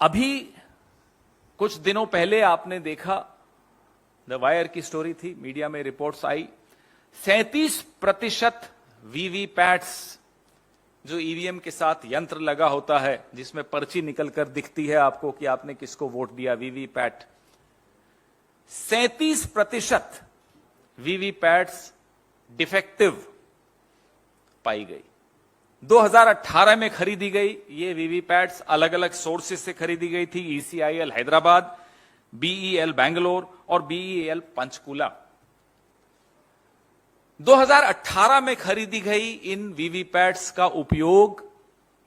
अभी कुछ दिनों पहले आपने देखा, द वायर की स्टोरी थी, मीडिया में रिपोर्ट्स आई, 37% वीवीपैट्स, जो ईवीएम के साथ यंत्र लगा होता है जिसमें पर्ची निकलकर दिखती है आपको कि आपने किसको वोट दिया, वीवीपैट, 37% वीवीपैट्स डिफेक्टिव पाई गई। 2018 में खरीदी गई ये वीवीपैट्स, अलग अलग सोर्सेस से खरीदी गई थी, ईसीआईएल हैदराबाद, बीईएल बैंगलोर और बीईएल पंचकुला। 2018 में खरीदी गई इन वीवीपैट्स का उपयोग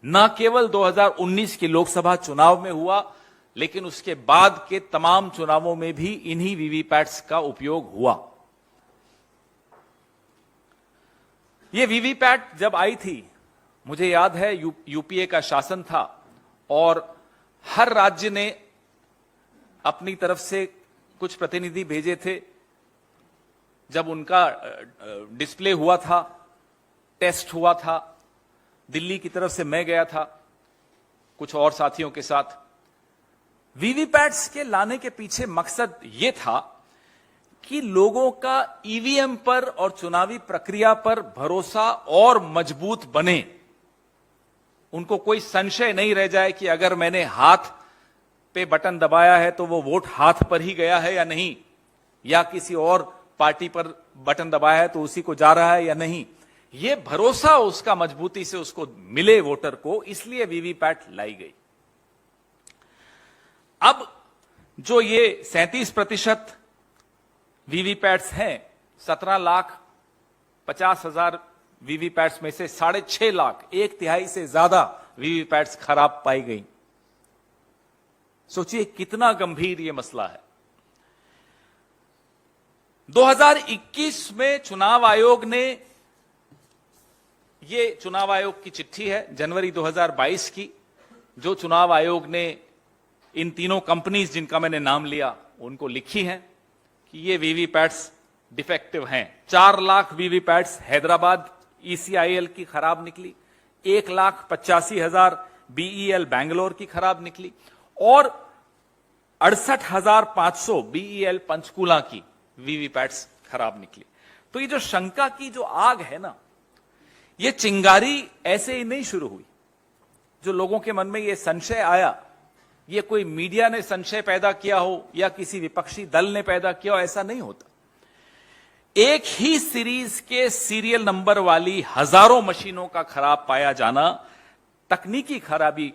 न केवल 2019 के लोकसभा चुनाव में हुआ, लेकिन उसके बाद के तमाम चुनावों में भी इन्हीं वीवीपैट्स का उपयोग हुआ। ये वीवीपैट जब आई थी, मुझे याद है यूपीए का शासन था और हर राज्य ने अपनी तरफ से कुछ प्रतिनिधि भेजे थे। जब उनका डिस्प्ले हुआ था, टेस्ट हुआ था, दिल्ली की तरफ से मैं गया था कुछ और साथियों के साथ। वीवीपैट्स के लाने के पीछे मकसद यह था कि लोगों का ईवीएम पर और चुनावी प्रक्रिया पर भरोसा और मजबूत बने। उनको कोई संशय नहीं रह जाए कि अगर मैंने हाथ पे बटन दबाया है तो वो वोट हाथ पर ही गया है या नहीं, या किसी और पार्टी पर बटन दबाया है तो उसी को जा रहा है या नहीं। ये भरोसा उसका मजबूती से उसको मिले वोटर को, इसलिए वीवीपैट लाई गई। अब जो ये 37% वीवीपैट्स हैं, 17,50,000 वीवीपैट्स में से 6.5 लाख, 1/3 से ज्यादा वीवीपैट्स खराब पाई गई। सोचिए कितना गंभीर यह मसला है। 2021 में चुनाव आयोग ने, ये चुनाव आयोग की चिट्ठी है जनवरी 2022 की, जो चुनाव आयोग ने इन तीनों कंपनीज जिनका मैंने नाम लिया उनको लिखी है कि ये वीवीपैट्स डिफेक्टिव हैं। 4 लाख वीवीपैट्स हैदराबाद ईसीआईएल की खराब निकली, 1,85,000 बीईएल बैंगलोर की खराब निकली और 68,500 बीईएल पंचकुला की वीवीपैट्स खराब निकली। तो ये जो शंका की जो आग है ना, ये चिंगारी ऐसे ही नहीं शुरू हुई। जो लोगों के मन में ये संशय आया, ये कोई मीडिया ने संशय पैदा किया हो या किसी विपक्षी दल ने पैदा किया हो, ऐसा नहीं होता। एक ही सीरीज के सीरियल नंबर वाली हजारों मशीनों का खराब पाया जाना, तकनीकी खराबी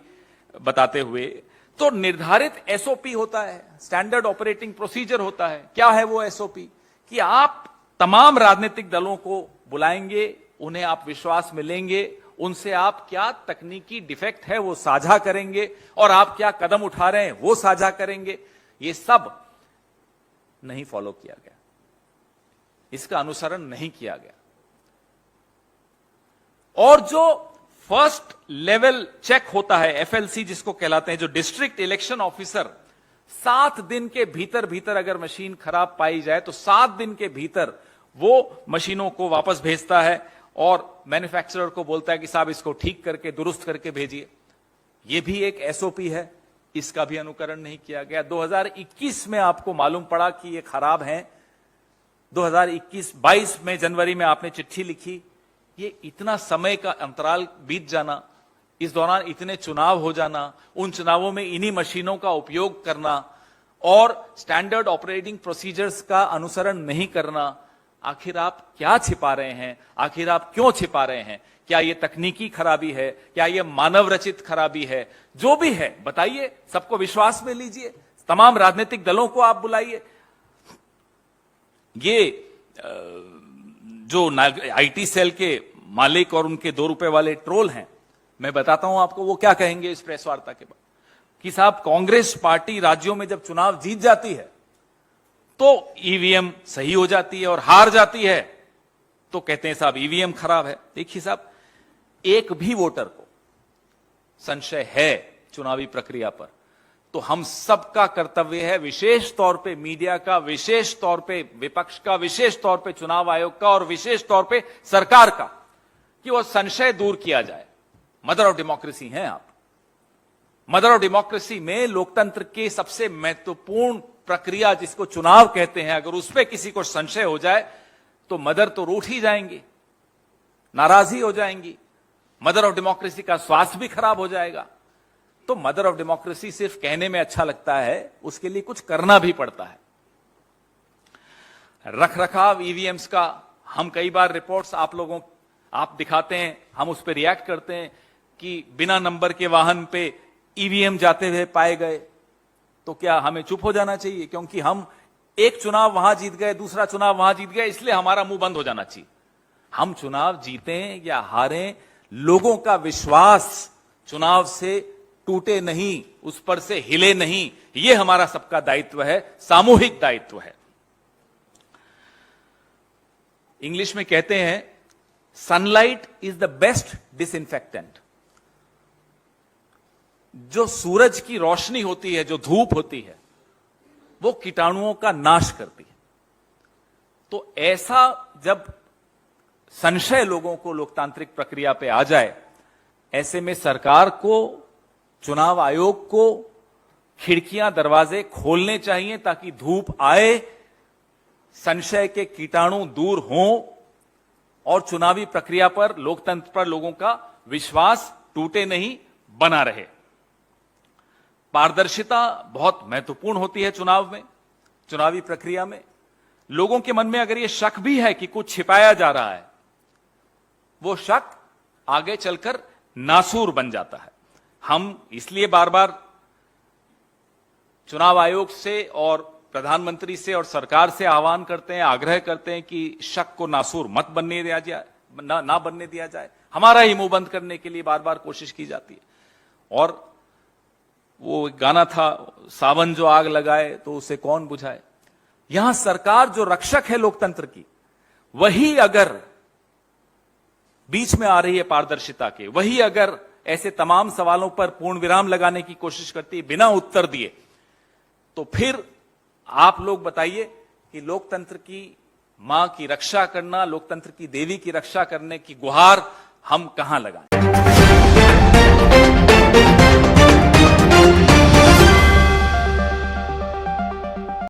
बताते हुए, तो निर्धारित एसओपी होता है, स्टैंडर्ड ऑपरेटिंग प्रोसीजर होता है। क्या है वो एसओपी? कि आप तमाम राजनीतिक दलों को बुलाएंगे, उन्हें आप विश्वास में लेंगे, उनसे आप क्या तकनीकी डिफेक्ट है वो साझा करेंगे और आप क्या कदम उठा रहे हैं वो साझा करेंगे। ये सब नहीं फॉलो किया गया, इसका अनुसरण नहीं किया गया। और जो फर्स्ट लेवल चेक होता है, एफएलसी जिसको कहलाते हैं, जो डिस्ट्रिक्ट इलेक्शन ऑफिसर 7 दिन के भीतर अगर मशीन खराब पाई जाए तो 7 दिन के भीतर वो मशीनों को वापस भेजता है और मैन्युफैक्चरर को बोलता है कि साहब इसको ठीक करके दुरुस्त करके भेजिए। यह भी एक एसओपी है, इसका भी अनुकरण नहीं किया गया। 2021 में आपको मालूम पड़ा कि ये खराब हैं। 2021-22 में जनवरी में आपने चिट्ठी लिखी। ये इतना समय का अंतराल बीत जाना, इस दौरान इतने चुनाव हो जाना, उन चुनावों में इन्हीं मशीनों का उपयोग करना और स्टैंडर्ड ऑपरेटिंग प्रोसीजर्स का अनुसरण नहीं करना, आखिर आप क्या छिपा रहे हैं? आखिर आप क्यों छिपा रहे हैं? क्या यह तकनीकी खराबी है? क्या यह मानव रचित खराबी है? जो भी है बताइए, सबको विश्वास में लीजिए, तमाम राजनीतिक दलों को आप बुलाइए। ये जो आईटी सेल के मालिक और उनके 2 रुपए वाले ट्रोल हैं, मैं बताता हूं आपको वो क्या कहेंगे इस प्रेस वार्ता के बाद कि साहब, कांग्रेस पार्टी राज्यों में जब चुनाव जीत जाती है तो ईवीएम सही हो जाती है और हार जाती है तो कहते हैं साहब ईवीएम खराब है। देखिए साहब, एक भी वोटर को संशय है चुनावी प्रक्रिया पर तो हम सबका कर्तव्य है, विशेष तौर पे मीडिया का, विशेष तौर पे विपक्ष का, विशेष तौर पे चुनाव आयोग का और विशेष तौर पे सरकार का, कि वो संशय दूर किया जाए। मदर ऑफ डेमोक्रेसी हैं आप। मदर ऑफ डेमोक्रेसी में लोकतंत्र की सबसे महत्वपूर्ण प्रक्रिया जिसको चुनाव कहते हैं, अगर उस पर किसी को संशय हो जाए तो मदर तो रूठ ही जाएंगी, नाराज ही हो जाएंगी, मदर ऑफ डेमोक्रेसी का स्वास्थ्य भी खराब हो जाएगा। तो मदर ऑफ डेमोक्रेसी सिर्फ कहने में अच्छा लगता है, उसके लिए कुछ करना भी पड़ता है। रखरखाव ईवीएम्स का हम कई बार रिपोर्ट्स आप दिखाते हैं, हम उस पर रिएक्ट करते हैं कि बिना नंबर के वाहन पे ईवीएम जाते हुए पाए गए, तो क्या हमें चुप हो जाना चाहिए? क्योंकि हम एक चुनाव वहां जीत गए, दूसरा चुनाव वहां जीत गए, इसलिए हमारा मुंह बंद हो जाना चाहिए? हम चुनाव जीतें या हारें, लोगों का विश्वास चुनाव से टूटे नहीं, उस पर से हिले नहीं, यह हमारा सबका दायित्व है, सामूहिक दायित्व है। इंग्लिश में कहते हैं sunlight is the best disinfectant. जो सूरज की रोशनी होती है, जो धूप होती है, वो कीटाणुओं का नाश करती है। तो ऐसा जब संशय लोगों को लोकतांत्रिक प्रक्रिया पे आ जाए, ऐसे में सरकार को, चुनाव आयोग को खिड़कियां दरवाजे खोलने चाहिए ताकि धूप आए, संशय के कीटाणु दूर हों और चुनावी प्रक्रिया पर, लोकतंत्र पर लोगों का विश्वास टूटे नहीं, बना रहे। पारदर्शिता बहुत महत्वपूर्ण होती है चुनाव में, चुनावी प्रक्रिया में। लोगों के मन में अगर यह शक भी है कि कुछ छिपाया जा रहा है, वो शक आगे चलकर नासूर बन जाता है। हम इसलिए बार बार चुनाव आयोग से और प्रधानमंत्री से और सरकार से आह्वान करते हैं, आग्रह करते हैं कि शक को नासूर मत बनने दिया जाए, ना बनने दिया जाए। हमारा ही मुंह बंद करने के लिए बार बार कोशिश की जाती है। और वो गाना था, सावन जो आग लगाए तो उसे कौन बुझाए। यहां सरकार जो रक्षक है लोकतंत्र की, वही अगर बीच में आ रही है पारदर्शिता के, वही अगर ऐसे तमाम सवालों पर पूर्ण विराम लगाने की कोशिश करती है बिना उत्तर दिए, तो फिर आप लोग बताइए कि लोकतंत्र की मां की रक्षा करना, लोकतंत्र की देवी की रक्षा करने की गुहार हम कहां लगाएं।